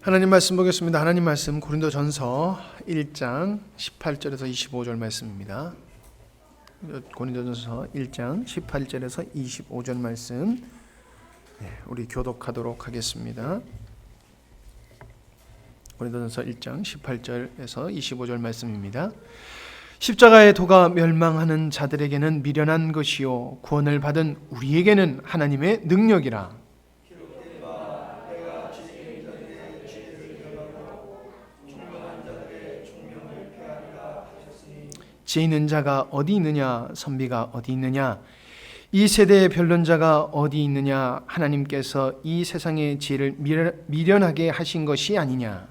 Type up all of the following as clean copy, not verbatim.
하나님 말씀 보겠습니다. 하나님 말씀 고린도전서 1장 18절에서 25절 말씀입니다. 고린도전서 1장 18절에서 25절 말씀 우리 교독하도록 하겠습니다. 고린도전서 1장 18절에서 25절 말씀입니다. 십자가의 도가 멸망하는 자들에게는 미련한 것이요 구원을 받은 우리에게는 하나님의 능력이라. 지혜 있는 자가 어디 있느냐, 선비가 어디 있느냐, 이 세대의 변론자가 어디 있느냐. 하나님께서 이 세상의 지혜를 미련하게 하신 것이 아니냐.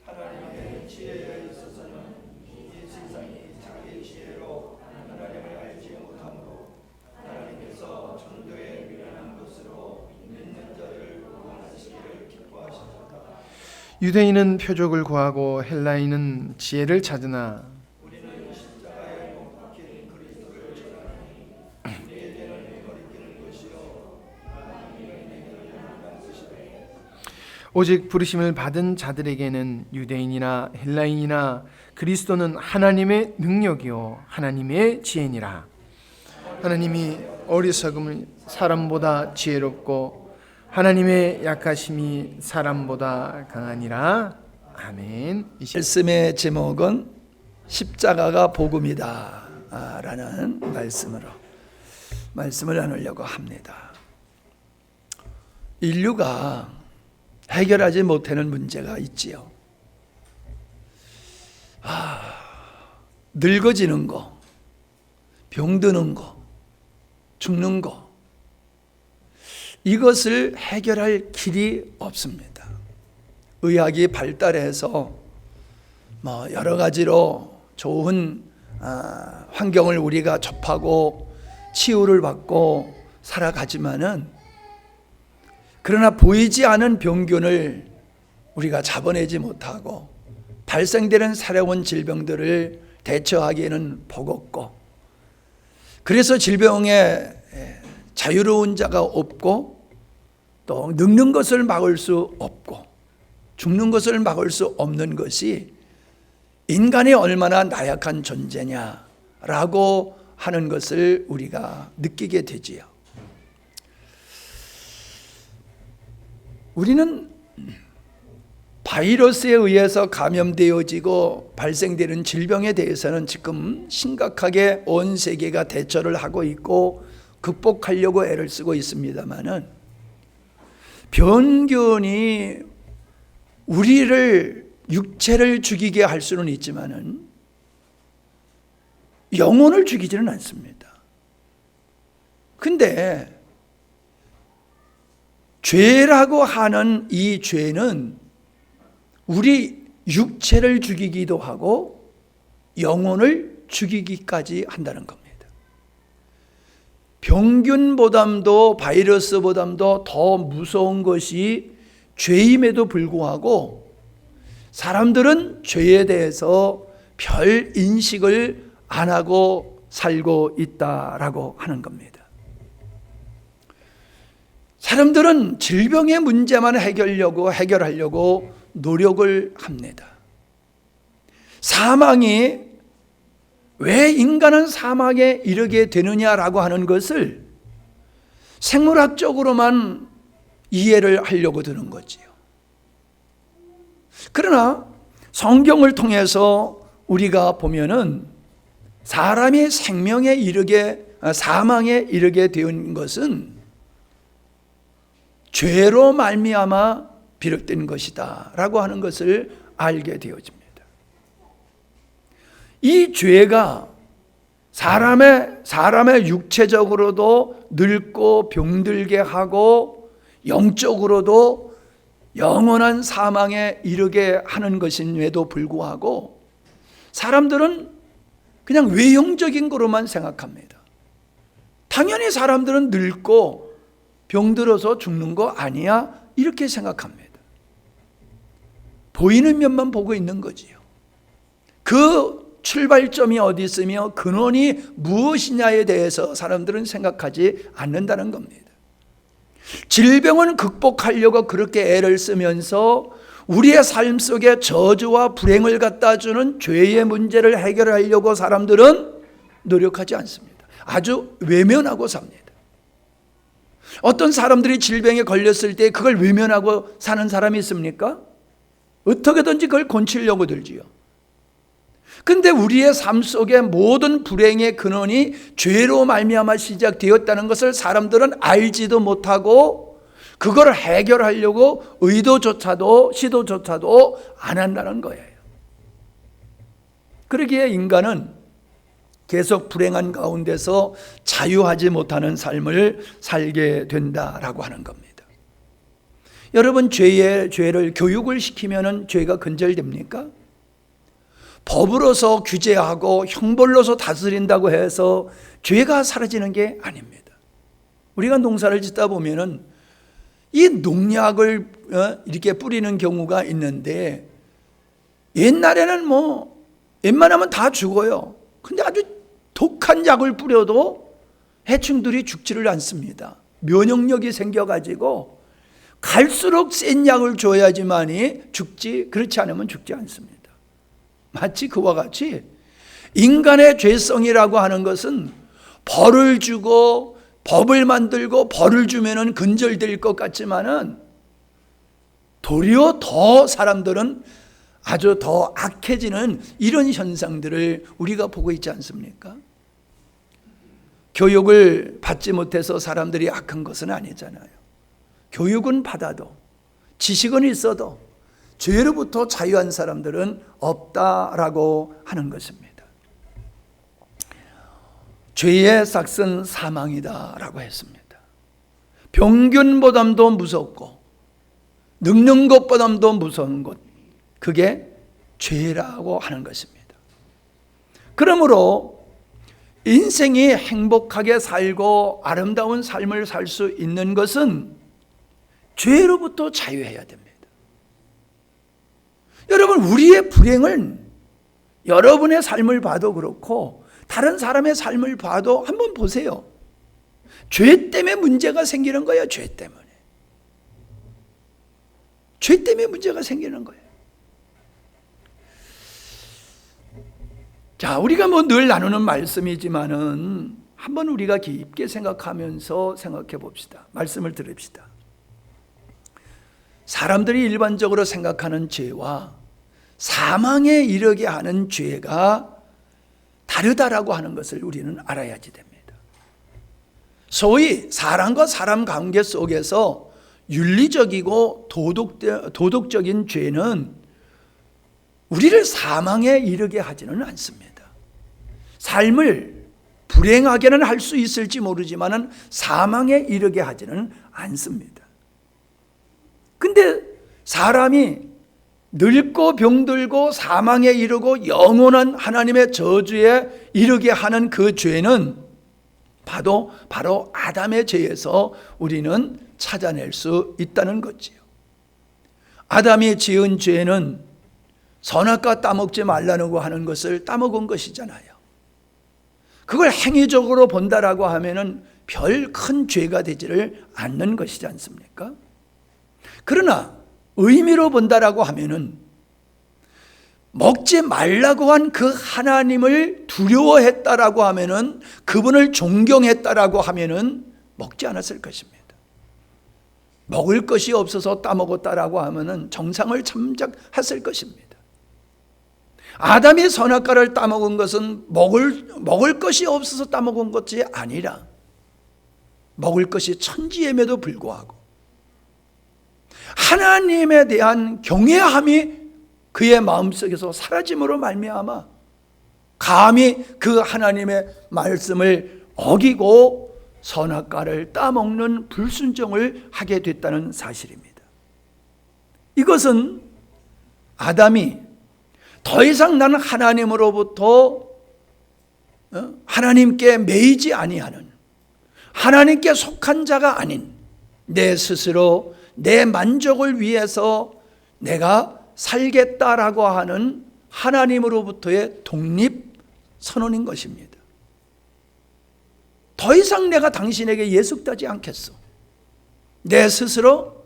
하나님의 지혜에 있어서는 이 세상이 자기 지혜로 하나님을 알지 못하므로 하나님께서 전도에 미련한 것으로 믿는 자를 구원하시기를 기뻐하셨다. 유대인은 표적을 구하고 헬라인은 지혜를 찾으나 우리는 십자가에 못 박힌 그리스도를 전하니 우리에게는 거리끼는 것이요 하나님에게는 유명한 것이되 오직 부르심을 받은 자들에게는 유대인이나 헬라인이나 그리스도는 하나님의 능력이요 하나님의 지혜니라. 하나님이 어리석음을 사람보다 지혜롭고 하나님의 약하심이 사람보다 강하니라. 아멘. 말씀의 제목은 십자가가 복음이다 라는 말씀을 나누려고 합니다. 인류가 해결하지 못하는 문제가 있지요. 늙어지는 거, 병드는 거, 죽는 거, 이것을 해결할 길이 없습니다. 의학이 발달해서 여러 가지로 좋은 환경을 우리가 접하고 치유를 받고 살아가지만은, 그러나 보이지 않은 병균을 우리가 잡아내지 못하고 발생되는 새로운 질병들을 대처하기에는 버겁고, 그래서 질병에 자유로운 자가 없고 또 늙는 것을 막을 수 없고 죽는 것을 막을 수 없는 것이 인간이 얼마나 나약한 존재냐라고 하는 것을 우리가 느끼게 되지요. 우리는 바이러스에 의해서 감염되어지고 발생되는 질병에 대해서는 지금 심각하게 온 세계가 대처를 하고 있고 극복하려고 애를 쓰고 있습니다만은, 병균이 우리를 육체를 죽이게 할 수는 있지만은 영혼을 죽이지는 않습니다. 근데 죄라고 하는 이 죄는 우리 육체를 죽이기도 하고 영혼을 죽이기까지 한다는 겁니다. 병균보담도 바이러스보담도 더 무서운 것이 죄임에도 불구하고 사람들은 죄에 대해서 별 인식을 안 하고 살고 있다라고 하는 겁니다. 사람들은 질병의 문제만 해결하려고 노력을 합니다. 사망이 왜 인간은 사망에 이르게 되느냐라고 하는 것을 생물학적으로만 이해를 하려고 드는 거지요. 그러나 성경을 통해서 우리가 보면은 사람이 사망에 이르게 된 것은 죄로 말미암아 비롯된 것이다 라고 하는 것을 알게 되어집니다. 이 죄가 사람의 육체적으로도 늙고 병들게 하고 영적으로도 영원한 사망에 이르게 하는 것임에도 불구하고 사람들은 그냥 외형적인 거로만 생각합니다. 당연히 사람들은 늙고 병들어서 죽는 거 아니야? 이렇게 생각합니다. 보이는 면만 보고 있는 거지요. 그 출발점이 어디 있으며 근원이 무엇이냐에 대해서 사람들은 생각하지 않는다는 겁니다. 질병은 극복하려고 그렇게 애를 쓰면서 우리의 삶 속에 저주와 불행을 갖다 주는 죄의 문제를 해결하려고 사람들은 노력하지 않습니다. 아주 외면하고 삽니다. 어떤 사람들이 질병에 걸렸을 때 그걸 외면하고 사는 사람이 있습니까? 어떻게든지 그걸 고치려고 들지요. 근데 우리의 삶 속에 모든 불행의 근원이 죄로 말미암아 시작되었다는 것을 사람들은 알지도 못하고 그걸 해결하려고 의도조차도 시도조차도 안 한다는 거예요. 그러기에 인간은 계속 불행한 가운데서 자유하지 못하는 삶을 살게 된다라고 하는 겁니다. 여러분, 죄를 교육을 시키면 죄가 근절됩니까? 법으로서 규제하고 형벌로서 다스린다고 해서 죄가 사라지는 게 아닙니다. 우리가 농사를 짓다 보면은 이 농약을 이렇게 뿌리는 경우가 있는데 옛날에는 웬만하면 다 죽어요. 근데 아주 독한 약을 뿌려도 해충들이 죽지를 않습니다. 면역력이 생겨가지고 갈수록 센 약을 줘야지만이 죽지, 그렇지 않으면 죽지 않습니다. 마치 그와 같이 인간의 죄성이라고 하는 것은 벌을 주고 법을 만들고 벌을 주면은 근절될 것 같지만은 도리어 더 사람들은 아주 더 악해지는 이런 현상들을 우리가 보고 있지 않습니까? 교육을 받지 못해서 사람들이 악한 것은 아니잖아요. 교육은 받아도 지식은 있어도 죄로부터 자유한 사람들은 없다라고 하는 것입니다. 죄의 삭은 사망이다라고 했습니다. 병균보담도 무섭고 늙는 것보담도 무서운 것, 그게 죄라고 하는 것입니다. 그러므로 인생이 행복하게 살고 아름다운 삶을 살 수 있는 것은 죄로부터 자유해야 됩니다. 여러분, 우리의 불행은 여러분의 삶을 봐도 그렇고 다른 사람의 삶을 봐도 한번 보세요. 죄 때문에 문제가 생기는 거예요. 죄 때문에. 죄 때문에 문제가 생기는 거예요. 자, 우리가 늘 나누는 말씀이지만은 한번 우리가 깊게 생각하면서 생각해 봅시다. 말씀을 들읍시다. 사람들이 일반적으로 생각하는 죄와 사망에 이르게 하는 죄가 다르다라고 하는 것을 우리는 알아야지 됩니다. 소위 사람과 사람 관계 속에서 윤리적이고 도덕적인 죄는 우리를 사망에 이르게 하지는 않습니다. 삶을 불행하게는 할 수 있을지 모르지만 사망에 이르게 하지는 않습니다. 근데 사람이 늙고 병들고 사망에 이르고 영원한 하나님의 저주에 이르게 하는 그 죄는 바로 아담의 죄에서 우리는 찾아낼 수 있다는 거지요. 아담이 지은 죄는 선악과 따먹지 말라고 하는 것을 따먹은 것이잖아요. 그걸 행위적으로 본다라고 하면은 별 큰 죄가 되지를 않는 것이지 않습니까? 그러나 의미로 본다라고 하면은 먹지 말라고 한 그 하나님을 두려워했다라고 하면은, 그분을 존경했다라고 하면은 먹지 않았을 것입니다. 먹을 것이 없어서 따먹었다라고 하면은 정상을 참작했을 것입니다. 아담이 선악과를 따먹은 것은 먹을 것이 없어서 따먹은 것이 아니라 먹을 것이 천지임에도 불구하고 하나님에 대한 경외함이 그의 마음속에서 사라짐으로 말미암아 감히 그 하나님의 말씀을 어기고 선악과를 따먹는 불순종을 하게 됐다는 사실입니다. 이것은 아담이 더 이상 나는 하나님으로부터 하나님께 매이지 아니하는, 하나님께 속한 자가 아닌 내 스스로 내 만족을 위해서 내가 살겠다라고 하는 하나님으로부터의 독립 선언인 것입니다. 더 이상 내가 당신에게 예속되지 않겠어. 내 스스로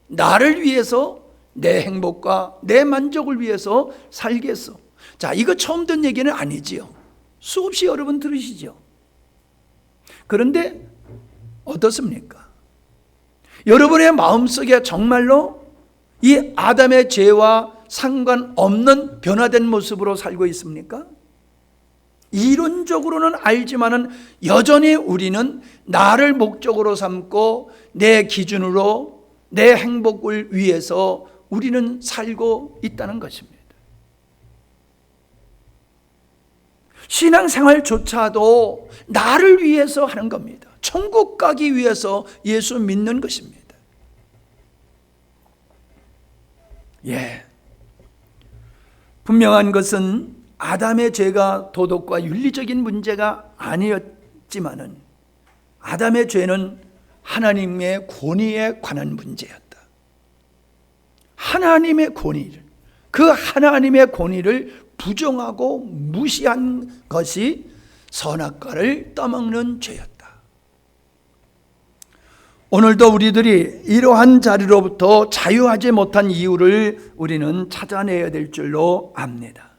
나를 위해서 내 행복과 내 만족을 위해서 살겠어. 자, 이거 처음 듣는 얘기는 아니지요. 수없이 여러분 들으시죠. 그런데 어떻습니까? 여러분의 마음속에 정말로 이 아담의 죄와 상관없는 변화된 모습으로 살고 있습니까? 이론적으로는 알지만은 여전히 우리는 나를 목적으로 삼고 내 기준으로 내 행복을 위해서 우리는 살고 있다는 것입니다. 신앙생활조차도 나를 위해서 하는 겁니다. 천국 가기 위해서 예수 믿는 것입니다. 예. 분명한 것은 아담의 죄가 도덕과 윤리적인 문제가 아니었지만은 아담의 죄는 하나님의 권위에 관한 문제였다. 하나님의 권위를, 그 하나님의 권위를 부정하고 무시한 것이 선악과를 떠먹는 죄였다. 오늘도 우리들이 이러한 자리로부터 자유하지 못한 이유를 우리는 찾아내야 될 줄로 압니다.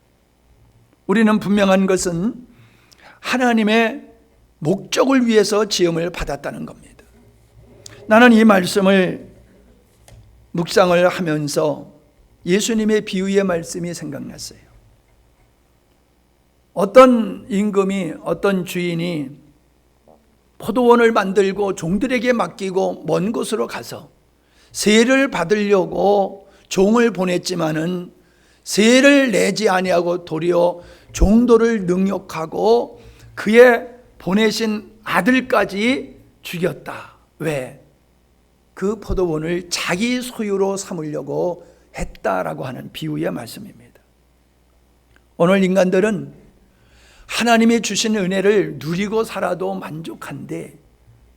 우리는 분명한 것은 하나님의 목적을 위해서 지음을 받았다는 겁니다. 나는 이 말씀을 묵상을 하면서 예수님의 비유의 말씀이 생각났어요. 어떤 임금이, 어떤 주인이 포도원을 만들고 종들에게 맡기고 먼 곳으로 가서 세를 받으려고 종을 보냈지만은 세를 내지 아니하고 도리어 종도를 능욕하고 그의 보내신 아들까지 죽였다. 왜? 그 포도원을 자기 소유로 삼으려고 했다라고 하는 비유의 말씀입니다. 오늘 인간들은 하나님이 주신 은혜를 누리고 살아도 만족한데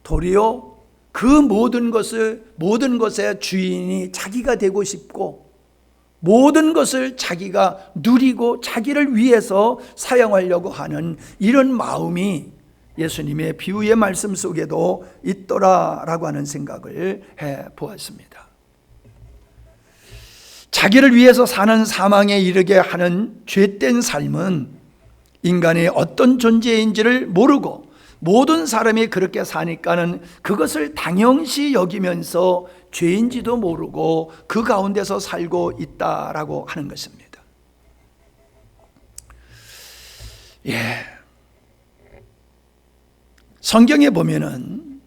도리어 그 모든 것의 주인이 자기가 되고 싶고 모든 것을 자기가 누리고 자기를 위해서 사용하려고 하는 이런 마음이 예수님의 비유의 말씀 속에도 있더라라고 하는 생각을 해 보았습니다. 자기를 위해서 사는 사망에 이르게 하는 죄된 삶은 인간이 어떤 존재인지를 모르고 모든 사람이 그렇게 사니까는 그것을 당연시 여기면서 죄인지도 모르고 그 가운데서 살고 있다라고 하는 것입니다. 예. 성경에 보면은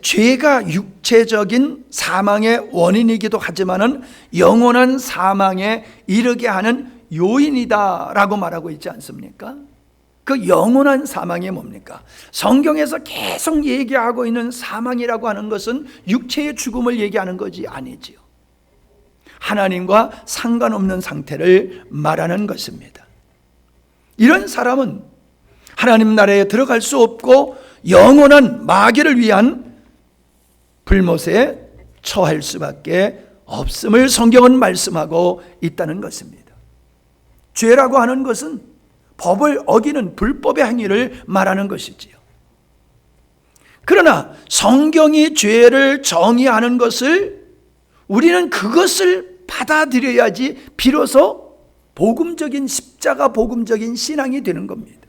죄가 육체적인 사망의 원인이기도 하지만은 영원한 사망에 이르게 하는 요인이다라고 말하고 있지 않습니까? 그 영원한 사망이 뭡니까? 성경에서 계속 얘기하고 있는 사망이라고 하는 것은 육체의 죽음을 얘기하는 것이 아니지요. 하나님과 상관없는 상태를 말하는 것입니다. 이런 사람은 하나님 나라에 들어갈 수 없고 영원한 마귀를 위한 불못에 처할 수밖에 없음을 성경은 말씀하고 있다는 것입니다. 죄라고 하는 것은 법을 어기는 불법의 행위를 말하는 것이지요. 그러나 성경이 죄를 정의하는 것을 우리는 그것을 받아들여야지 비로소 복음적인 십자가 복음적인 신앙이 되는 겁니다.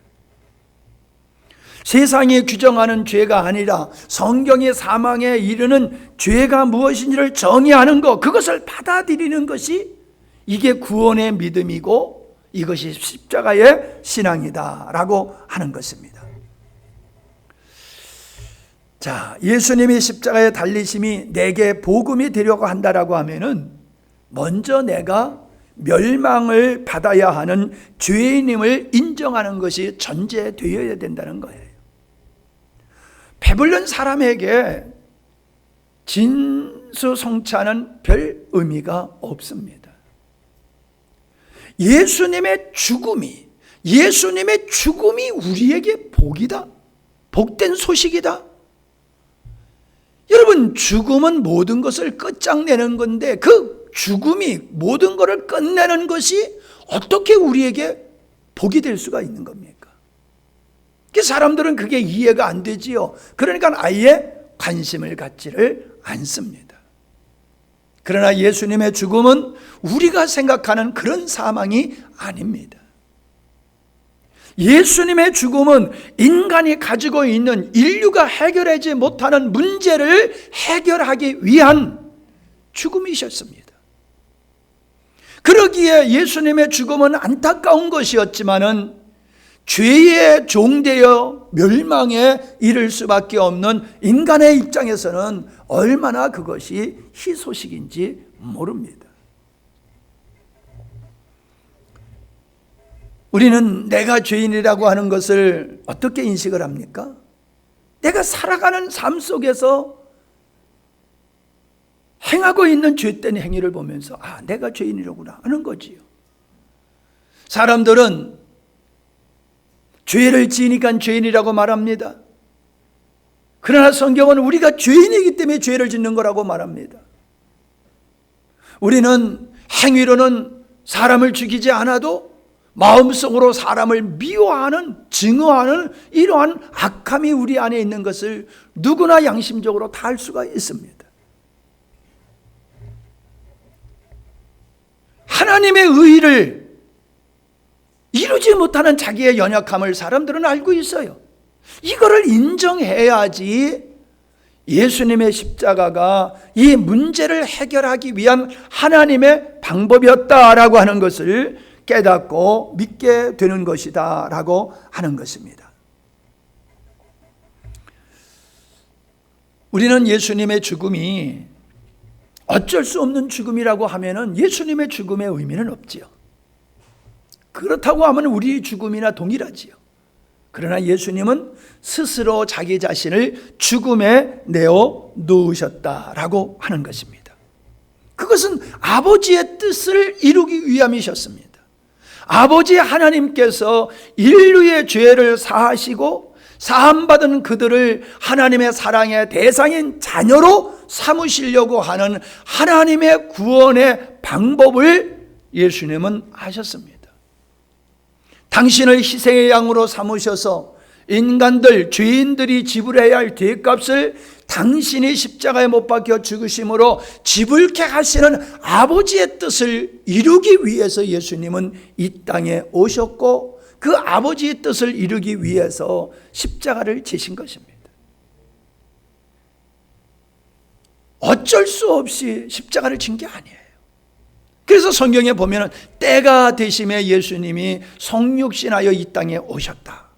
세상이 규정하는 죄가 아니라 성경의 사망에 이르는 죄가 무엇인지를 정의하는 것, 그것을 받아들이는 것이 이게 구원의 믿음이고 이것이 십자가의 신앙이다라고 하는 것입니다. 자, 예수님이 십자가에 달리심이 내게 복음이 되려고 한다라고 하면은 먼저 내가 멸망을 받아야 하는 죄인임을 인정하는 것이 전제되어야 된다는 거예요. 배불른 사람에게 진수성찬은 별 의미가 없습니다. 예수님의 죽음이 우리에게 복이다. 복된 소식이다. 여러분, 죽음은 모든 것을 끝장내는 건데 그 죽음이 모든 것을 끝내는 것이 어떻게 우리에게 복이 될 수가 있는 겁니까? 사람들은 그게 이해가 안 되지요. 그러니까 아예 관심을 갖지를 않습니다. 그러나 예수님의 죽음은 우리가 생각하는 그런 사망이 아닙니다. 예수님의 죽음은 인간이 가지고 있는 인류가 해결하지 못하는 문제를 해결하기 위한 죽음이셨습니다. 그러기에 예수님의 죽음은 안타까운 것이었지만은 죄의 종되어 멸망에 이를 수밖에 없는 인간의 입장에서는 얼마나 그것이 희소식인지 모릅니다. 우리는 내가 죄인이라고 하는 것을 어떻게 인식을 합니까? 내가 살아가는 삶 속에서 행하고 있는 죄된 행위를 보면서 내가 죄인이로구나 하는 거지요. 사람들은 죄를 지으니까 죄인이라고 말합니다. 그러나 성경은 우리가 죄인이기 때문에 죄를 짓는 거라고 말합니다. 우리는 행위로는 사람을 죽이지 않아도 마음속으로 사람을 미워하는, 증오하는 이러한 악함이 우리 안에 있는 것을 누구나 양심적으로 다 알 수가 있습니다. 하나님의 의의를 이루지 못하는 자기의 연약함을 사람들은 알고 있어요. 이거를 인정해야지 예수님의 십자가가 이 문제를 해결하기 위한 하나님의 방법이었다라고 하는 것을 깨닫고 믿게 되는 것이다 라고 하는 것입니다. 우리는 예수님의 죽음이 어쩔 수 없는 죽음이라고 하면은 예수님의 죽음의 의미는 없지요. 그렇다고 하면 우리 죽음이나 동일하지요. 그러나 예수님은 스스로 자기 자신을 죽음에 내어 놓으셨다라고 하는 것입니다. 그것은 아버지의 뜻을 이루기 위함이셨습니다. 아버지 하나님께서 인류의 죄를 사하시고 사함받은 그들을 하나님의 사랑의 대상인 자녀로 삼으시려고 하는 하나님의 구원의 방법을 예수님은 하셨습니다. 당신을 희생의 양으로 삼으셔서 인간들, 죄인들이 지불해야 할 죄값을 당신이 십자가에 못 박혀 죽으심으로 지불케 하시는 아버지의 뜻을 이루기 위해서 예수님은 이 땅에 오셨고 그 아버지의 뜻을 이루기 위해서 십자가를 지신 것입니다. 어쩔 수 없이 십자가를 진 게 아니에요. 그래서 성경에 보면 때가 되심에 예수님이 성육신하여 이 땅에 오셨다.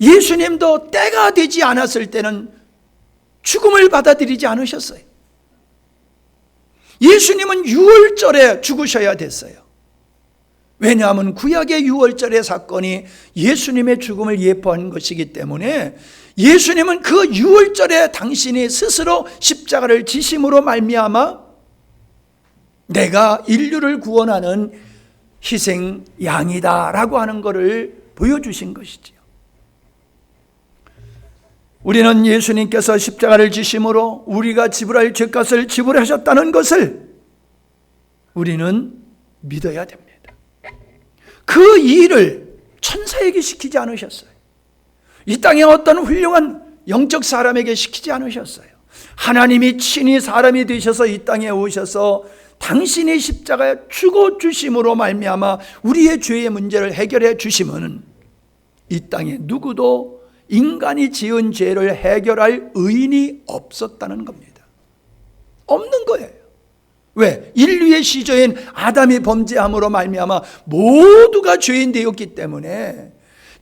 예수님도 때가 되지 않았을 때는 죽음을 받아들이지 않으셨어요. 예수님은 유월절에 죽으셔야 됐어요. 왜냐하면 구약의 유월절의 사건이 예수님의 죽음을 예표하는 것이기 때문에 예수님은 그 유월절에 당신이 스스로 십자가를 지심으로 말미암아 내가 인류를 구원하는 희생 양이다라고 하는 것을 보여주신 것이지요. 우리는 예수님께서 십자가를 지심으로 우리가 지불할 죄값을 지불하셨다는 것을 우리는 믿어야 됩니다. 그 일을 천사에게 시키지 않으셨어요. 이 땅에 어떤 훌륭한 영적 사람에게 시키지 않으셨어요. 하나님이 친히 사람이 되셔서 이 땅에 오셔서 당신이 십자가에 죽어 주심으로 말미암아 우리의 죄의 문제를 해결해 주시면 이 땅에 누구도 인간이 지은 죄를 해결할 의인이 없었다는 겁니다. 없는 거예요. 왜? 인류의 시조인 아담이 범죄함으로 말미암아 모두가 죄인 되었기 때문에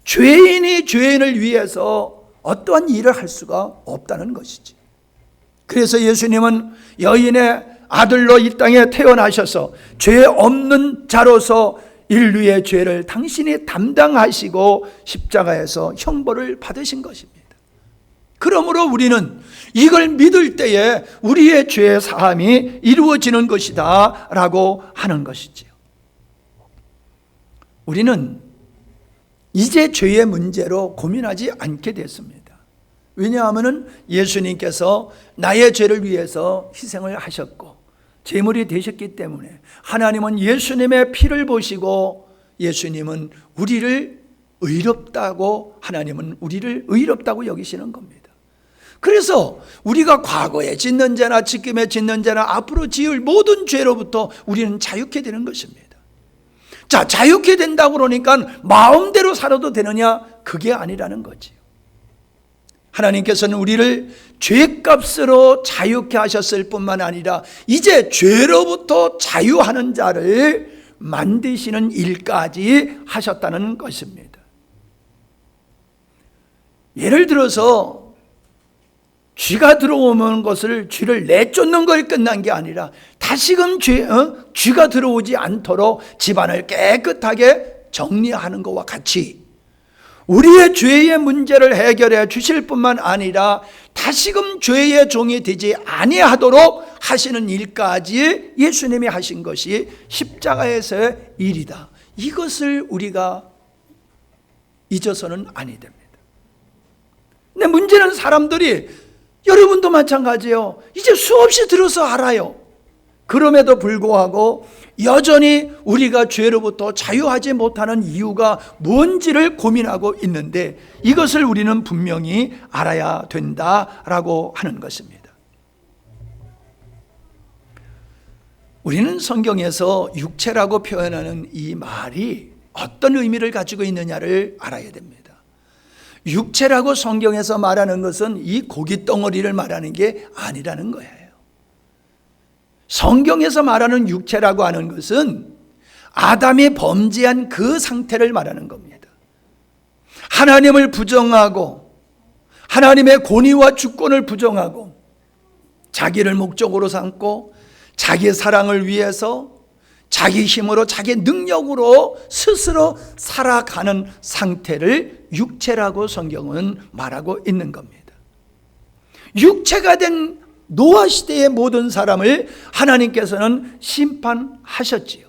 죄인이 죄인을 위해서 어떠한 일을 할 수가 없다는 것이지. 그래서 예수님은 여인의 아들로 이 땅에 태어나셔서 죄 없는 자로서 인류의 죄를 당신이 담당하시고 십자가에서 형벌을 받으신 것입니다. 그러므로 우리는 이걸 믿을 때에 우리의 죄의 사함이 이루어지는 것이다 라고 하는 것이지요. 우리는 이제 죄의 문제로 고민하지 않게 됐습니다. 왜냐하면 예수님께서 나의 죄를 위해서 희생을 하셨고 제물이 되셨기 때문에 하나님은 예수님의 피를 보시고 예수님은 우리를 의롭다고, 하나님은 우리를 의롭다고 여기시는 겁니다. 그래서 우리가 과거에 짓는 죄나 지금에 짓는 죄나 앞으로 지을 모든 죄로부터 우리는 자유케 되는 것입니다. 자, 자유케 된다고 그러니까 마음대로 살아도 되느냐? 그게 아니라는 거지요. 하나님께서는 우리를 죄값으로 자유케 하셨을 뿐만 아니라 이제 죄로부터 자유하는 자를 만드시는 일까지 하셨다는 것입니다. 예를 들어서 쥐가 들어오는 것을 쥐를 내쫓는 걸 끝난 게 아니라 다시금 쥐가 들어오지 않도록 집안을 깨끗하게 정리하는 것과 같이 우리의 죄의 문제를 해결해 주실 뿐만 아니라 다시금 죄의 종이 되지 아니하도록 하시는 일까지 예수님이 하신 것이 십자가에서의 일이다. 이것을 우리가 잊어서는 아니 됩니다. 근데 문제는 사람들이, 여러분도 마찬가지예요. 이제 수없이 들어서 알아요. 그럼에도 불구하고 여전히 우리가 죄로부터 자유하지 못하는 이유가 뭔지를 고민하고 있는데 이것을 우리는 분명히 알아야 된다라고 하는 것입니다. 우리는 성경에서 육체라고 표현하는 이 말이 어떤 의미를 가지고 있느냐를 알아야 됩니다. 육체라고 성경에서 말하는 것은 이 고기 덩어리를 말하는 게 아니라는 거예요. 성경에서 말하는 육체라고 하는 것은 아담이 범죄한 그 상태를 말하는 겁니다. 하나님을 부정하고 하나님의 권위와 주권을 부정하고 자기를 목적으로 삼고 자기 사랑을 위해서 자기 힘으로 자기 능력으로 스스로 살아가는 상태를 육체라고 성경은 말하고 있는 겁니다. 육체가 된 노아 시대의 모든 사람을 하나님께서는 심판하셨지요.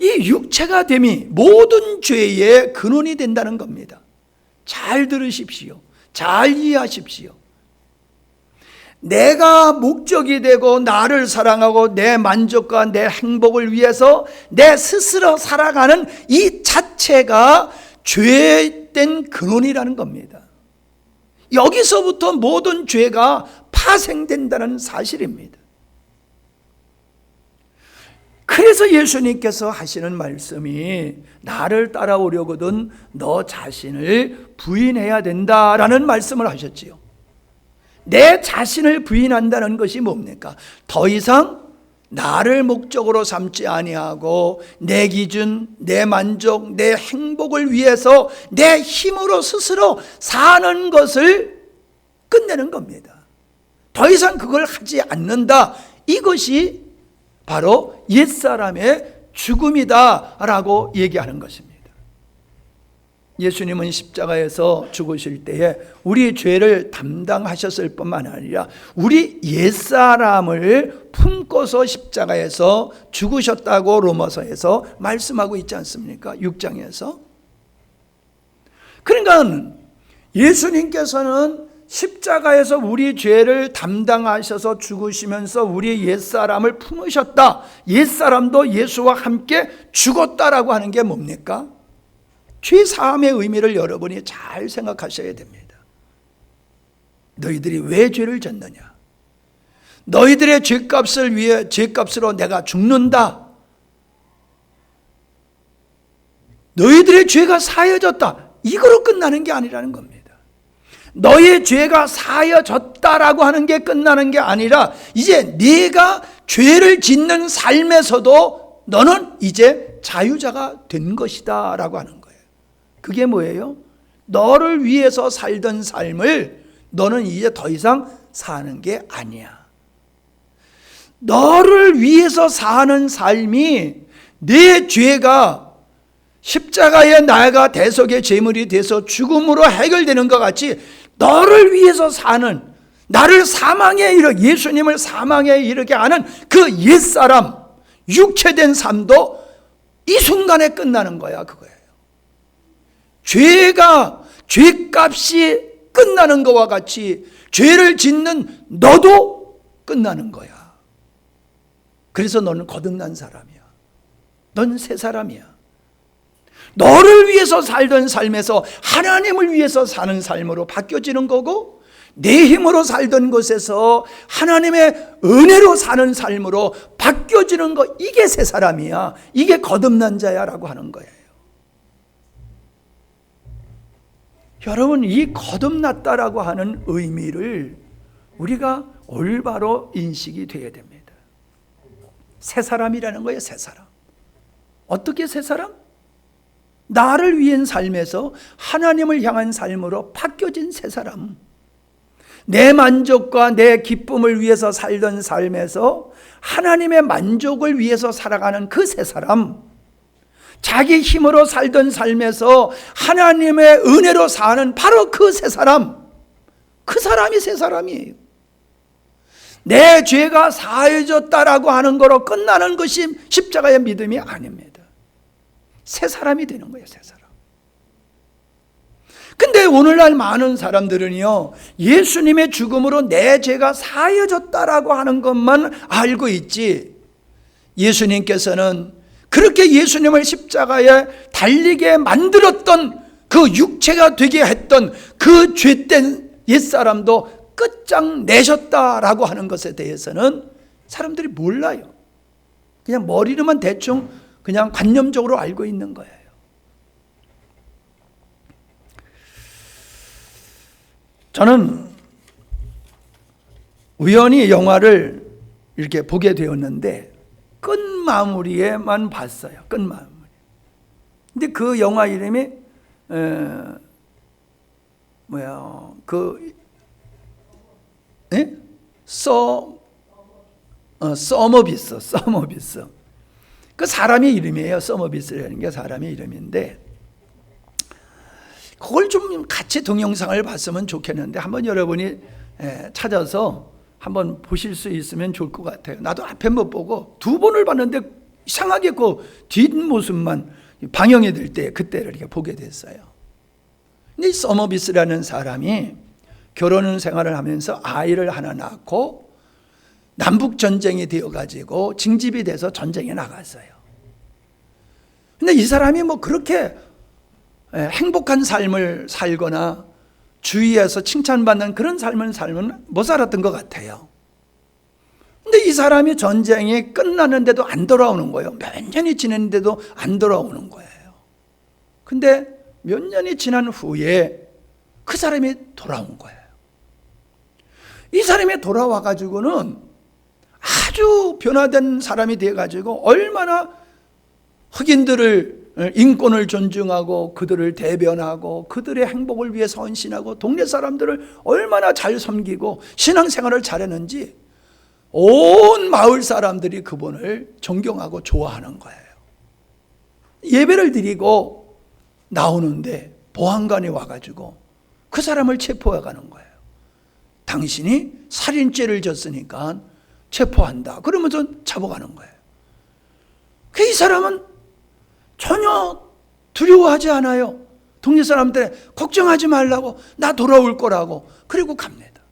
이 육체가 됨이 모든 죄의 근원이 된다는 겁니다. 잘 들으십시오. 잘 이해하십시오. 내가 목적이 되고 나를 사랑하고 내 만족과 내 행복을 위해서 내 스스로 살아가는 이 자체가 죄된 근원이라는 겁니다. 여기서부터 모든 죄가 파생된다는 사실입니다. 그래서 예수님께서 하시는 말씀이 나를 따라오려거든 너 자신을 부인해야 된다라는 말씀을 하셨지요. 내 자신을 부인한다는 것이 뭡니까? 더 이상 나를 목적으로 삼지 아니하고 내 기준, 내 만족, 내 행복을 위해서 내 힘으로 스스로 사는 것을 끝내는 겁니다. 더 이상 그걸 하지 않는다. 이것이 바로 옛사람의 죽음이다라고 얘기하는 것입니다. 예수님은 십자가에서 죽으실 때에 우리 죄를 담당하셨을 뿐만 아니라 우리 옛사람을 품고서 십자가에서 죽으셨다고 로마서에서 말씀하고 있지 않습니까? 6장에서. 그러니까 예수님께서는 십자가에서 우리 죄를 담당하셔서 죽으시면서 우리 옛사람을 품으셨다. 옛사람도 예수와 함께 죽었다라고 하는 게 뭡니까? 죄사함의 의미를 여러분이 잘 생각하셔야 됩니다. 너희들이 왜 죄를 졌느냐? 너희들의 죄값을 위해 죄값으로 내가 죽는다. 너희들의 죄가 사여졌다. 이거로 끝나는 게 아니라는 겁니다. 너의 죄가 사여졌다라고 하는 게 끝나는 게 아니라 이제 네가 죄를 짓는 삶에서도 너는 이제 자유자가 된 것이다 라고 하는 거예요. 그게 뭐예요? 너를 위해서 살던 삶을 너는 이제 더 이상 사는 게 아니야. 너를 위해서 사는 삶이 내 죄가 십자가에 나아가 대속의 제물이 돼서 죽음으로 해결되는 것 같이 너를 위해서 사는, 나를 사망에 예수님을 사망에 이르게 하는 그 옛사람, 육체된 삶도 이 순간에 끝나는 거야, 그거예요. 죄값이 끝나는 것과 같이 죄를 짓는 너도 끝나는 거야. 그래서 너는 거듭난 사람이야. 넌 새 사람이야. 너를 위해서 살던 삶에서 하나님을 위해서 사는 삶으로 바뀌어지는 거고, 내 힘으로 살던 것에서 하나님의 은혜로 사는 삶으로 바뀌어지는 거, 이게 새 사람이야, 이게 거듭난 자야 라고 하는 거예요. 여러분, 이 거듭났다라고 하는 의미를 우리가 올바로 인식이 되어야 됩니다. 새 사람이라는 거예요. 새 사람. 어떻게 새 사람? 나를 위한 삶에서 하나님을 향한 삶으로 바뀌어진 새 사람. 내 만족과 내 기쁨을 위해서 살던 삶에서 하나님의 만족을 위해서 살아가는 그 새 사람. 자기 힘으로 살던 삶에서 하나님의 은혜로 사는 바로 그 새 사람. 그 사람이 새 사람이에요. 내 죄가 사해졌다라고 하는 거로 끝나는 것이 십자가의 믿음이 아닙니다. 새 사람이 되는 거예요. 새 사람. 근데 오늘날 많은 사람들은요, 예수님의 죽음으로 내 죄가 사해졌다라고 하는 것만 알고 있지, 예수님께서는 그렇게 예수님을 십자가에 달리게 만들었던 그 육체가 되게 했던 그 죄된 옛사람도 끝장내셨다라고 하는 것에 대해서는 사람들이 몰라요. 그냥 머리로만 대충 그냥 관념적으로 알고 있는 거예요. 저는 우연히 영화를 이렇게 보게 되었는데 끝마무리에만 봤어요. 끝마무리. 근데 그 영화 이름이 서머비스. 그 사람의 이름이에요. 서머비스라는 게 사람의 이름인데, 그걸 좀 같이 동영상을 봤으면 좋겠는데 한번 여러분이 찾아서 한번 보실 수 있으면 좋을 것 같아요. 나도 앞에 못 보고 두 번을 봤는데 이상하게 그 뒷모습만 방영이 될 때 그때를 이렇게 보게 됐어요. 근데 이 서머비스라는 사람이 결혼 생활을 하면서 아이를 하나 낳고 남북 전쟁이 되어가지고 징집이 돼서 전쟁에 나갔어요. 근데 이 사람이 뭐 그렇게 행복한 삶을 살거나 주위에서 칭찬받는 그런 삶을 못 살았던 것 같아요. 근데 이 사람이 전쟁이 끝났는데도 안 돌아오는 거예요. 몇 년이 지났는데도 안 돌아오는 거예요. 근데 몇 년이 지난 후에 그 사람이 돌아온 거예요. 이 사람이 돌아와가지고는 아주 변화된 사람이 돼가지고 얼마나 흑인들을 인권을 존중하고 그들을 대변하고 그들의 행복을 위해서 헌신하고 동네 사람들을 얼마나 잘 섬기고 신앙생활을 잘했는지 온 마을 사람들이 그분을 존경하고 좋아하는 거예요. 예배를 드리고 나오는데 보안관이 와가지고 그 사람을 체포해 가는 거예요. 당신이 살인죄를 졌으니까 체포한다. 그러면서 잡아가는 거예요. 이 사람은 전혀 두려워하지 않아요. 동네 사람들에 걱정하지 말라고, 나 돌아올 거라고. 그리고 갑니다.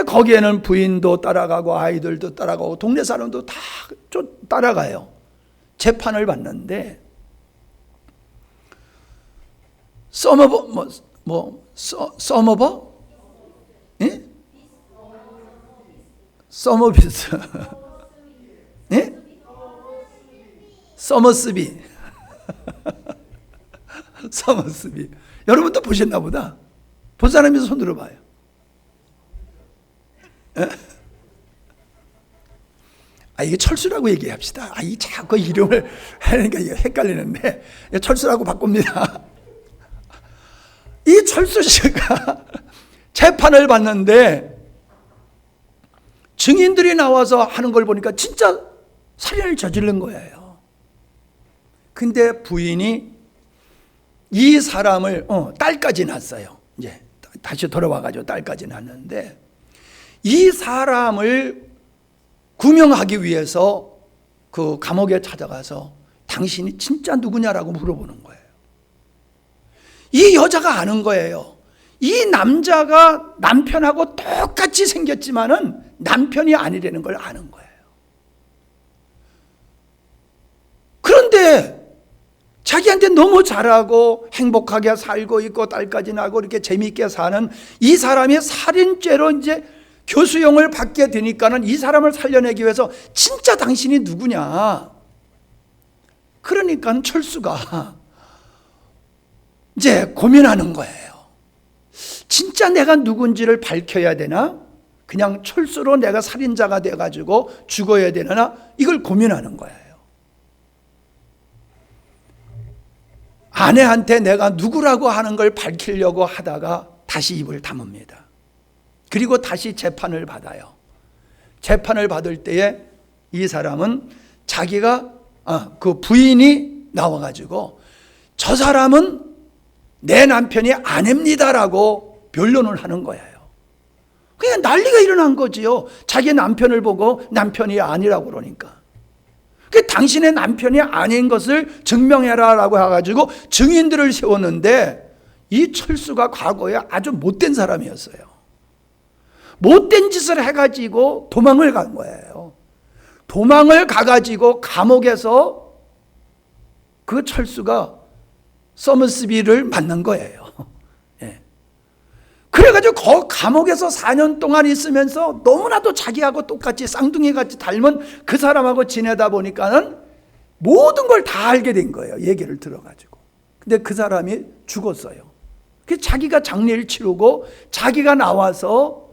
거기에는 부인도 따라가고 아이들도 따라가고 동네 사람도 다 따라가요. 재판을 받는데 서머비스. 예? 서머스비. 서머스비. 여러분도 보셨나 보다. 본 사람이 손 들어봐요. 이게 철수라고 얘기합시다. 이 자꾸 이름을 하니까 헷갈리는데 철수라고 바꿉니다. 이 철수 씨가 재판을 받는데 증인들이 나와서 하는 걸 보니까 진짜 살인을 저지른 거예요. 근데 부인이 이 사람을 딸까지 낳았어요. 이제 다시 돌아와가지고 딸까지 낳았는데 이 사람을 구명하기 위해서 그 감옥에 찾아가서 당신이 진짜 누구냐라고 물어보는 거예요. 이 여자가 아는 거예요. 이 남자가 남편하고 똑같이 생겼지만은 남편이 아니라는 걸 아는 거예요. 그런데 자기한테 너무 잘하고 행복하게 살고 있고 딸까지 낳고 이렇게 재미있게 사는 이 사람이 살인죄로 이제 교수형을 받게 되니까는 이 사람을 살려내기 위해서 진짜 당신이 누구냐? 그러니까 철수가 이제 고민하는 거예요. 진짜 내가 누군지를 밝혀야 되나? 그냥 철수로 내가 살인자가 돼가지고 죽어야 되나? 이걸 고민하는 거예요. 아내한테 내가 누구라고 하는 걸 밝히려고 하다가 다시 입을 다뭅니다. 그리고 다시 재판을 받아요. 재판을 받을 때에 이 사람은 자기가 그 부인이 나와가지고 저 사람은 내 남편이 아냅니다라고 변론을 하는 거예요. 그냥 난리가 일어난 거지요. 자기 남편을 보고 남편이 아니라고 그러니까. 당신의 남편이 아닌 것을 증명해라라고 해가지고 증인들을 세웠는데 이 철수가 과거에 아주 못된 사람이었어요. 못된 짓을 해가지고 도망을 간 거예요. 도망을 가가지고 감옥에서 그 철수가 서머스비를 만난 거예요. 예. 그래가지고 그 감옥에서 4년 동안 있으면서 너무나도 자기하고 똑같이 쌍둥이같이 닮은 그 사람하고 지내다 보니까는 모든 걸 다 알게 된 거예요. 얘기를 들어가지고. 근데 그 사람이 죽었어요. 그래서 자기가 장례를 치르고 자기가 나와서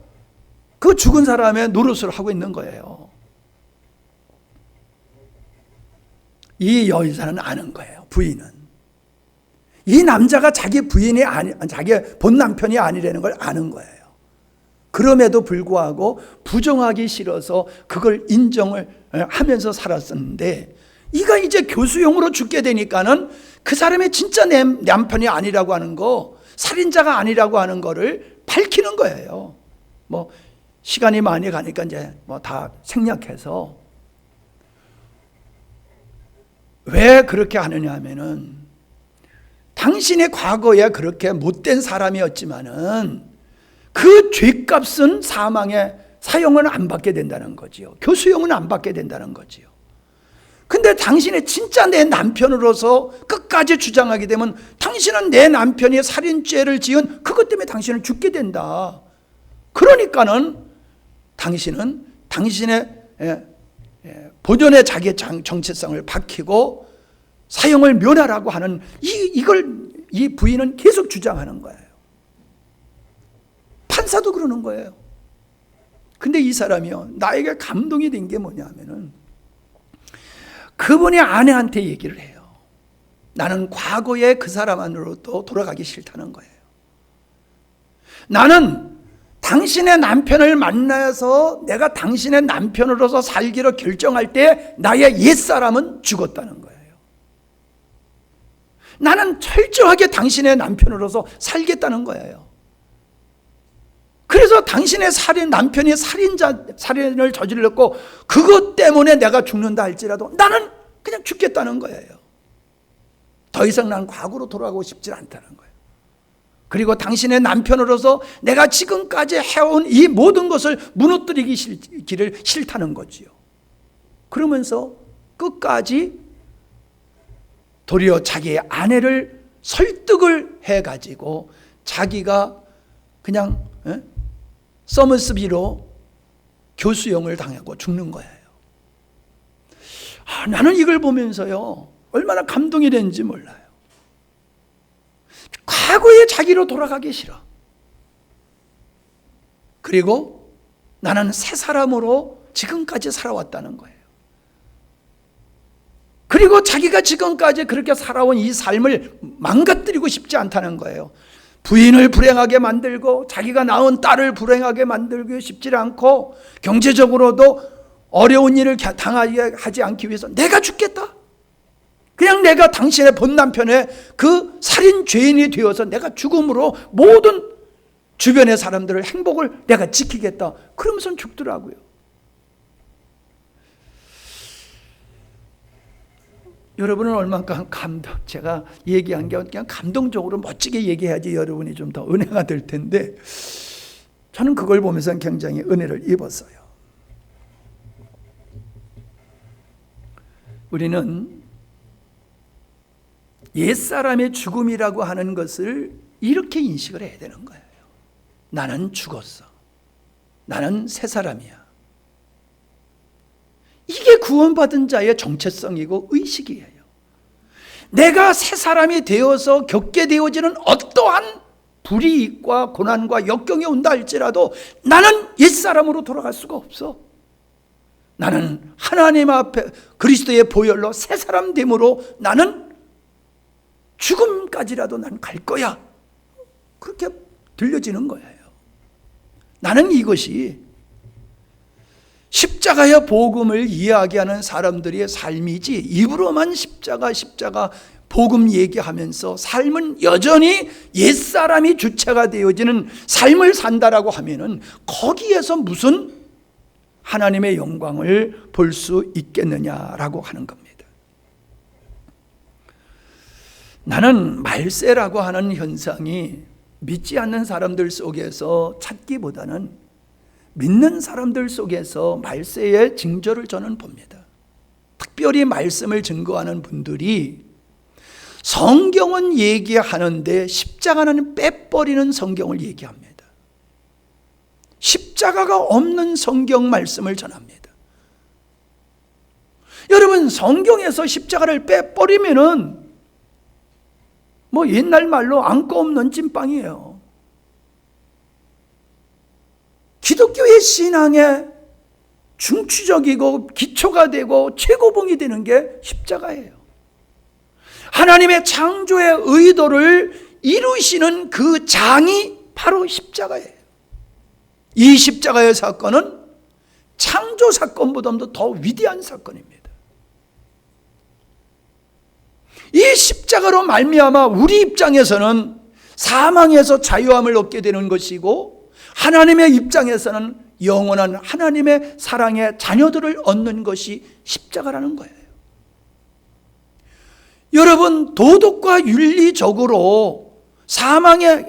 그 죽은 사람의 노릇을 하고 있는 거예요. 이 여자는 아는 거예요. 부인은. 이 남자가 자기 부인이 자기 본 남편이 아니라는 걸 아는 거예요. 그럼에도 불구하고 부정하기 싫어서 그걸 인정을 하면서 살았었는데 이가 이제 교수형으로 죽게 되니까는 그 사람이 진짜 내 남편이 아니라고 하는 거, 살인자가 아니라고 하는 거를 밝히는 거예요. 뭐 시간이 많이 가니까 이제 뭐 다 생략해서 왜 그렇게 하느냐 하면은 당신의 과거에 그렇게 못된 사람이었지만은 그 죄값은 사망의 사형은 안 받게 된다는 거지요. 교수형은 안 받게 된다는 거지요. 근데 당신이 진짜 내 남편으로서 끝까지 주장하게 되면 당신은 내 남편이 살인죄를 지은 그것 때문에 당신은 죽게 된다. 그러니까는 당신은 당신의 본연의 자기의 정체성을 밝히고 사형을 면하라고 하는 이걸 이 부인은 계속 주장하는 거예요. 판사도 그러는 거예요. 근데 이 사람이요, 나에게 감동이 된 게 뭐냐 하면은 그분이 아내한테 얘기를 해요. 나는 과거에 그 사람 안으로 또 돌아가기 싫다는 거예요. 나는 당신의 남편을 만나서 내가 당신의 남편으로서 살기로 결정할 때 나의 옛사람은 죽었다는 거예요. 나는 철저하게 당신의 남편으로서 살겠다는 거예요. 그래서 당신의 남편이 살인을 저질렀고 그것 때문에 내가 죽는다 할지라도 나는 그냥 죽겠다는 거예요. 더 이상 난 과거로 돌아가고 싶지 않다는 거예요. 그리고 당신의 남편으로서 내가 지금까지 해온 이 모든 것을 무너뜨리기를 싫다는 거지요. 그러면서 끝까지 도리어 자기의 아내를 설득을 해가지고 자기가 그냥 서머스비로 교수형을 당하고 죽는 거예요. 나는 이걸 보면서요 얼마나 감동이 되는지 몰라요. 과거의 자기로 돌아가기 싫어. 그리고 나는 새 사람으로 지금까지 살아왔다는 거예요. 그리고 자기가 지금까지 그렇게 살아온 이 삶을 망가뜨리고 싶지 않다는 거예요. 부인을 불행하게 만들고 자기가 낳은 딸을 불행하게 만들고 싶지 않고 경제적으로도 어려운 일을 당하게 하지 않기 위해서 내가 죽겠다. 그냥 내가 당신의 본 남편의 그 살인 죄인이 되어서 내가 죽음으로 모든 주변의 사람들의 행복을 내가 지키겠다. 그러면서 죽더라고요. 여러분은 얼마나 제가 얘기한 게 그냥 감동적으로 멋지게 얘기해야지 여러분이 좀 더 은혜가 될 텐데 저는 그걸 보면서 굉장히 은혜를 입었어요. 우리는 옛사람의 죽음이라고 하는 것을 이렇게 인식을 해야 되는 거예요. 나는 죽었어. 나는 새 사람이야. 이게 구원받은 자의 정체성이고 의식이에요. 내가 새 사람이 되어서 겪게 되어지는 어떠한 불이익과 고난과 역경이 온다 할지라도 나는 옛사람으로 돌아갈 수가 없어. 나는 하나님 앞에 그리스도의 보혈로 새 사람 됨으로 나는 죽음까지라도 난 갈 거야. 그렇게 들려지는 거예요. 나는 이것이 십자가의 복음을 이야기하는 사람들의 삶이지, 입으로만 십자가 복음 얘기하면서 삶은 여전히 옛사람이 주체가 되어지는 삶을 산다라고 하면은 거기에서 무슨 하나님의 영광을 볼 수 있겠느냐라고 하는 겁니다. 나는 말세라고 하는 현상이 믿지 않는 사람들 속에서 찾기보다는 믿는 사람들 속에서 말세의 징조를 저는 봅니다. 특별히 말씀을 증거하는 분들이 성경은 얘기하는데 십자가는 빼버리는 성경을 얘기합니다. 십자가가 없는 성경 말씀을 전합니다. 여러분, 성경에서 십자가를 빼버리면은 뭐 옛날 말로 안고 없는 찐빵이에요. 기독교의 신앙의 중추적이고 기초가 되고 최고봉이 되는 게 십자가예요. 하나님의 창조의 의도를 이루시는 그 장이 바로 십자가예요. 이 십자가의 사건은 창조 사건보다도 더 위대한 사건입니다. 이 십자가로 말미암아 우리 입장에서는 사망에서 자유함을 얻게 되는 것이고, 하나님의 입장에서는 영원한 하나님의 사랑의 자녀들을 얻는 것이 십자가라는 거예요. 여러분, 도덕과 윤리적으로 사망에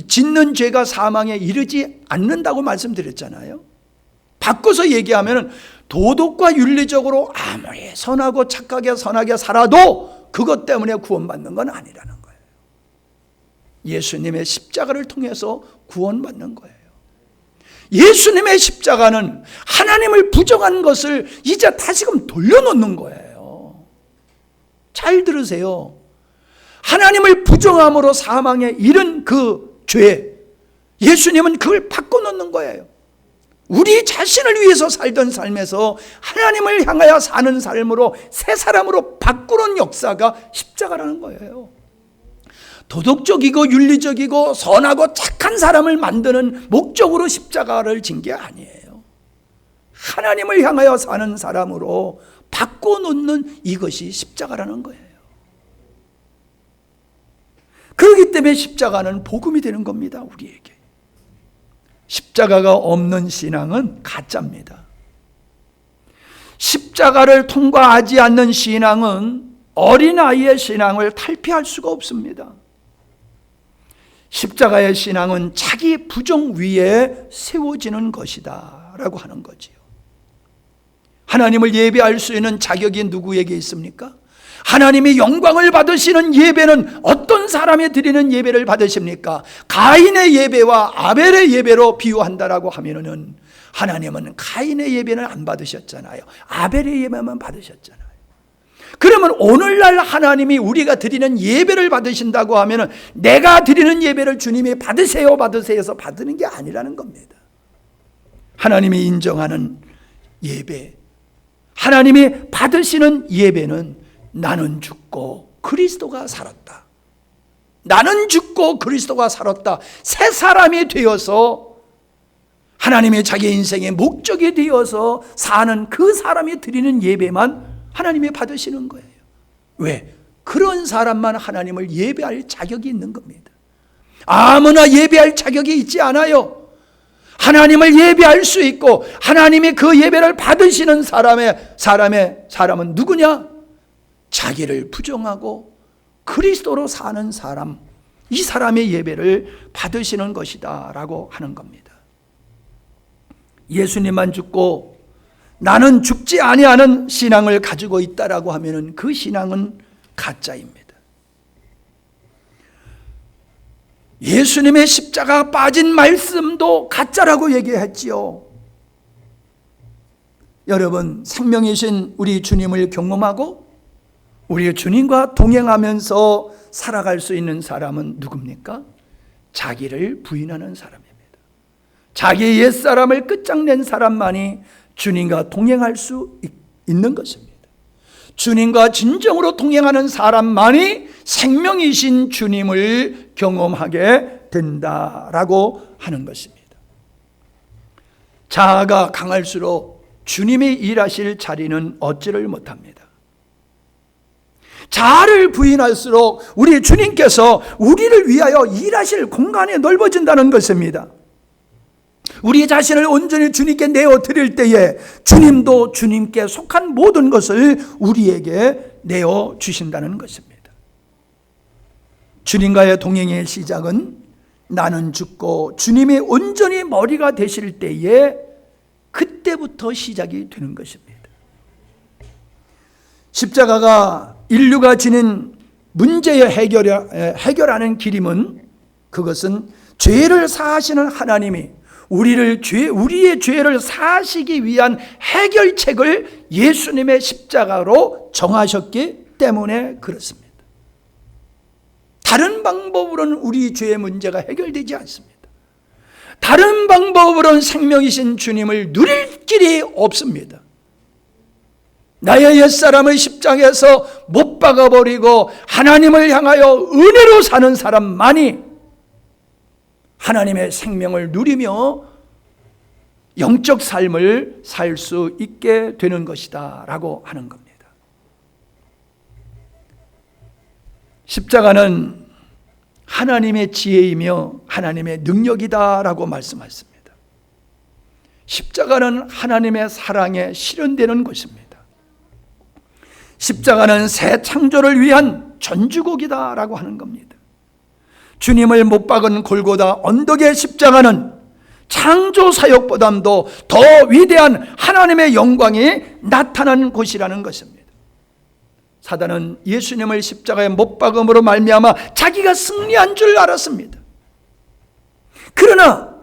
짓는 죄가 사망에 이르지 않는다고 말씀드렸잖아요. 바꿔서 얘기하면 도덕과 윤리적으로 아무리 선하고 착하게 선하게 살아도 그것 때문에 구원받는 건 아니라는 거예요. 예수님의 십자가를 통해서 구원받는 거예요. 예수님의 십자가는 하나님을 부정한 것을 이제 다시금 돌려놓는 거예요. 잘 들으세요. 하나님을 부정함으로 사망에 이른 그 죄, 예수님은 그걸 바꿔놓는 거예요. 우리 자신을 위해서 살던 삶에서 하나님을 향하여 사는 삶으로 새 사람으로 바꾸는 역사가 십자가라는 거예요. 도덕적이고 윤리적이고 선하고 착한 사람을 만드는 목적으로 십자가를 진 게 아니에요. 하나님을 향하여 사는 사람으로 바꿔놓는 이것이 십자가라는 거예요. 그렇기 때문에 십자가는 복음이 되는 겁니다, 우리에게. 십자가가 없는 신앙은 가짜입니다. 십자가를 통과하지 않는 신앙은 어린아이의 신앙을 탈피할 수가 없습니다. 십자가의 신앙은 자기 부정 위에 세워지는 것이다 라고 하는 거지요. 하나님을 예배할 수 있는 자격이 누구에게 있습니까? 하나님이 영광을 받으시는 예배는 어떤 사람이 드리는 예배를 받으십니까? 가인의 예배와 아벨의 예배로 비유한다라고 하면은 하나님은 가인의 예배는 안 받으셨잖아요. 아벨의 예배만 받으셨잖아요. 그러면 오늘날 하나님이 우리가 드리는 예배를 받으신다고 하면은 내가 드리는 예배를 주님이 받으세요 해서 받는 게 아니라는 겁니다. 하나님이 인정하는 예배, 하나님이 받으시는 예배는 나는 죽고 그리스도가 살았다. 나는 죽고 그리스도가 살았다. 새 사람이 되어서 하나님의 자기 인생의 목적이 되어서 사는 그 사람이 드리는 예배만 하나님이 받으시는 거예요. 왜? 그런 사람만 하나님을 예배할 자격이 있는 겁니다. 아무나 예배할 자격이 있지 않아요. 하나님을 예배할 수 있고 하나님이 그 예배를 받으시는 사람은 누구냐? 자기를 부정하고 그리스도로 사는 사람, 이 사람의 예배를 받으시는 것이다 라고 하는 겁니다. 예수님만 죽고 나는 죽지 아니하는 신앙을 가지고 있다라고 하면은 그 신앙은 가짜입니다. 예수님의 십자가 빠진 말씀도 가짜라고 얘기했지요. 여러분, 생명이신 우리 주님을 경험하고 우리 주님과 동행하면서 살아갈 수 있는 사람은 누굽니까? 자기를 부인하는 사람입니다. 자기의 옛사람을 끝장낸 사람만이 주님과 동행할 수 있는 것입니다. 주님과 진정으로 동행하는 사람만이 생명이신 주님을 경험하게 된다라고 하는 것입니다. 자아가 강할수록 주님이 일하실 자리는 얻지를 못합니다. 자아를 부인할수록 우리 주님께서 우리를 위하여 일하실 공간이 넓어진다는 것입니다. 우리 자신을 온전히 주님께 내어드릴 때에 주님도 주님께 속한 모든 것을 우리에게 내어주신다는 것입니다. 주님과의 동행의 시작은 나는 죽고 주님이 온전히 머리가 되실 때에 그때부터 시작이 되는 것입니다. 십자가가 인류가 지닌 문제의 해결하는 길임은 그것은 죄를 사하시는 하나님이 우리의 죄를 사하시기 위한 해결책을 예수님의 십자가로 정하셨기 때문에 그렇습니다. 다른 방법으로는 우리 죄의 문제가 해결되지 않습니다. 다른 방법으로는 생명이신 주님을 누릴 길이 없습니다. 나의 옛사람을 십자가에서 못 박아버리고 하나님을 향하여 은혜로 사는 사람만이 하나님의 생명을 누리며 영적 삶을 살 수 있게 되는 것이다 라고 하는 겁니다. 십자가는 하나님의 지혜이며 하나님의 능력이다 라고 말씀하셨습니다. 십자가는 하나님의 사랑에 실현되는 것입니다. 십자가는 새 창조를 위한 전주곡이다 라고 하는 겁니다. 주님을 못 박은 골고다 언덕의 십자가는 창조 사역보다도 더 위대한 하나님의 영광이 나타난 곳이라는 것입니다. 사단은 예수님을 십자가에 못 박음으로 말미암아 자기가 승리한 줄 알았습니다. 그러나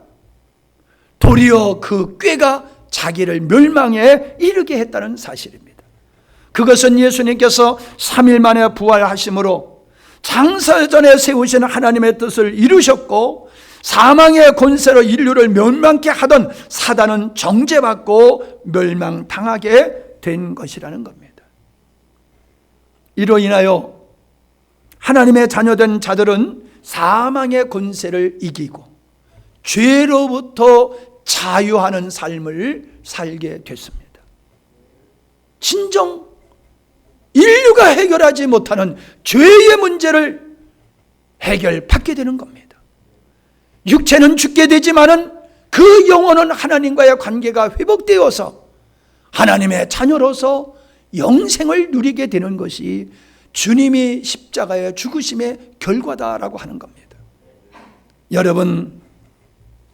도리어 그 꾀가 자기를 멸망에 이르게 했다는 사실입니다. 그것은 예수님께서 3일 만에 부활하심으로 창세전에 세우신 하나님의 뜻을 이루셨고 사망의 권세로 인류를 멸망케 하던 사단은 정죄받고 멸망당하게 된 것이라는 겁니다. 이로 인하여 하나님의 자녀된 자들은 사망의 권세를 이기고 죄로부터 자유하는 삶을 살게 됐습니다. 진정 인류가 해결하지 못하는 죄의 문제를 해결받게 되는 겁니다. 육체는 죽게 되지만은 그 영혼은 하나님과의 관계가 회복되어서 하나님의 자녀로서 영생을 누리게 되는 것이 주님이 십자가의 죽으심의 결과다라고 하는 겁니다. 여러분,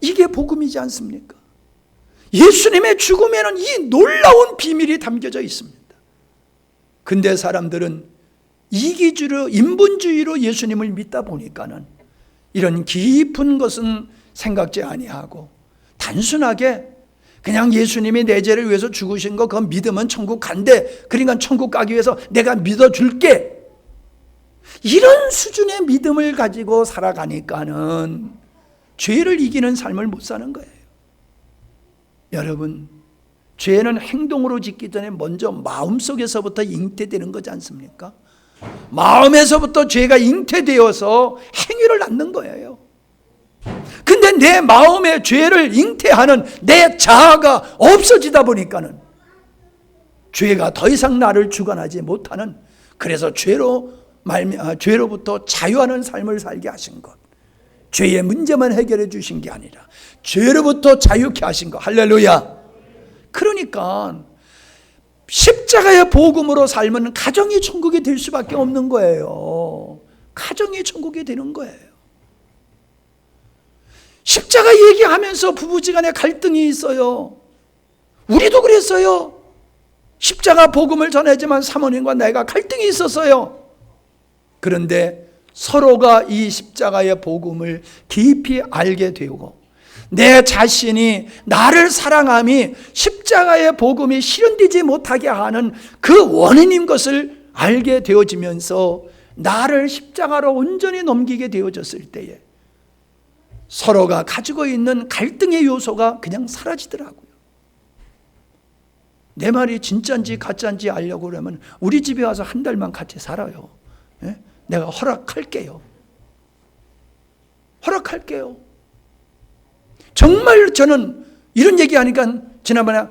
이게 복음이지 않습니까? 예수님의 죽음에는 이 놀라운 비밀이 담겨져 있습니다. 근데 사람들은 이기주의로 인본주의로 예수님을 믿다 보니까는 이런 깊은 것은 생각지 아니하고 단순하게 그냥 예수님이 내 죄를 위해서 죽으신 거 그건 믿으면 천국 간대. 그러니까 천국 가기 위해서 내가 믿어줄게. 이런 수준의 믿음을 가지고 살아가니까는 죄를 이기는 삶을 못 사는 거예요. 여러분, 죄는 행동으로 짓기 전에 먼저 마음속에서부터 잉태되는 거지 않습니까? 마음에서부터 죄가 잉태되어서 행위를 낳는 거예요. 근데 내 마음에 죄를 잉태하는 내 자아가 없어지다 보니까는 죄가 더 이상 나를 주관하지 못하는, 그래서 죄로부터 자유하는 삶을 살게 하신 것, 죄의 문제만 해결해 주신 게 아니라 죄로부터 자유케 하신 것. 할렐루야. 그러니까 십자가의 복음으로 살면 가정이 천국이 될 수밖에 없는 거예요. 가정이 천국이 되는 거예요. 십자가 얘기하면서 부부지간에 갈등이 있어요. 우리도 그랬어요. 십자가 복음을 전하지만 사모님과 내가 갈등이 있었어요. 그런데 서로가 이 십자가의 복음을 깊이 알게 되고 내 자신이 나를 사랑함이 십자가의 복음이 실현되지 못하게 하는 그 원인인 것을 알게 되어지면서 나를 십자가로 온전히 넘기게 되어졌을 때에 서로가 가지고 있는 갈등의 요소가 그냥 사라지더라고요. 내 말이 진짜인지 가짜인지 알려고 그러면 우리 집에 와서 한 달만 같이 살아요. 예? 내가 허락할게요. 허락할게요. 정말 저는 이런 얘기하니까 지난번에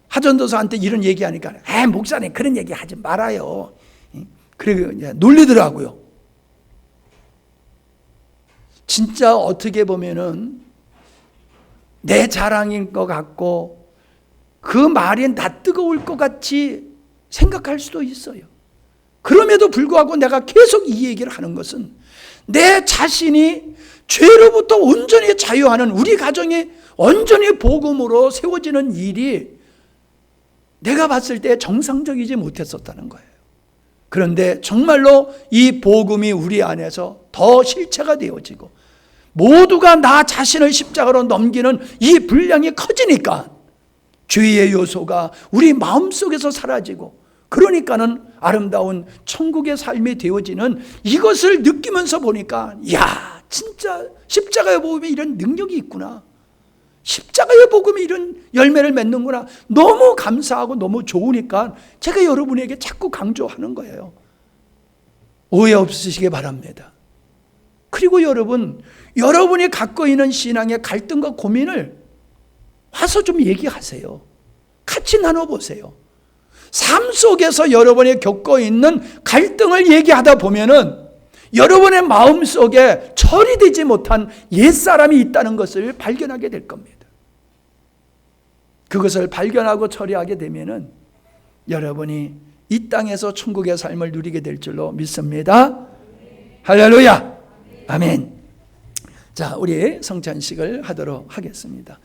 하전도사한테 이런 얘기하니까 목사님 그런 얘기 하지 말아요. 그리고 이제 놀리더라고요. 진짜 어떻게 보면은 내 자랑인 것 같고 그 말이 나 뜨거울 것 같이 생각할 수도 있어요. 그럼에도 불구하고 내가 계속 이 얘기를 하는 것은 내 자신이 죄로부터 온전히 자유하는 우리 가정이 온전히 복음으로 세워지는 일이 내가 봤을 때 정상적이지 못했었다는 거예요. 그런데 정말로 이 복음이 우리 안에서 더 실체가 되어지고 모두가 나 자신을 십자가로 넘기는 이 분량이 커지니까 죄의 요소가 우리 마음속에서 사라지고 그러니까는 아름다운 천국의 삶이 되어지는 이것을 느끼면서 보니까 야 진짜 십자가의 복음에 이런 능력이 있구나. 십자가의 복음이 이런 열매를 맺는구나. 너무 감사하고 너무 좋으니까 제가 여러분에게 자꾸 강조하는 거예요. 오해 없으시기 바랍니다. 그리고 여러분이 갖고 있는 신앙의 갈등과 고민을 와서 좀 얘기하세요. 같이 나눠보세요. 삶 속에서 여러분이 겪고 있는 갈등을 얘기하다 보면은 여러분의 마음속에 처리되지 못한 옛사람이 있다는 것을 발견하게 될 겁니다. 그것을 발견하고 처리하게 되면은 여러분이 이 땅에서 천국의 삶을 누리게 될 줄로 믿습니다. 할렐루야. 아멘. 자, 우리 성찬식을 하도록 하겠습니다.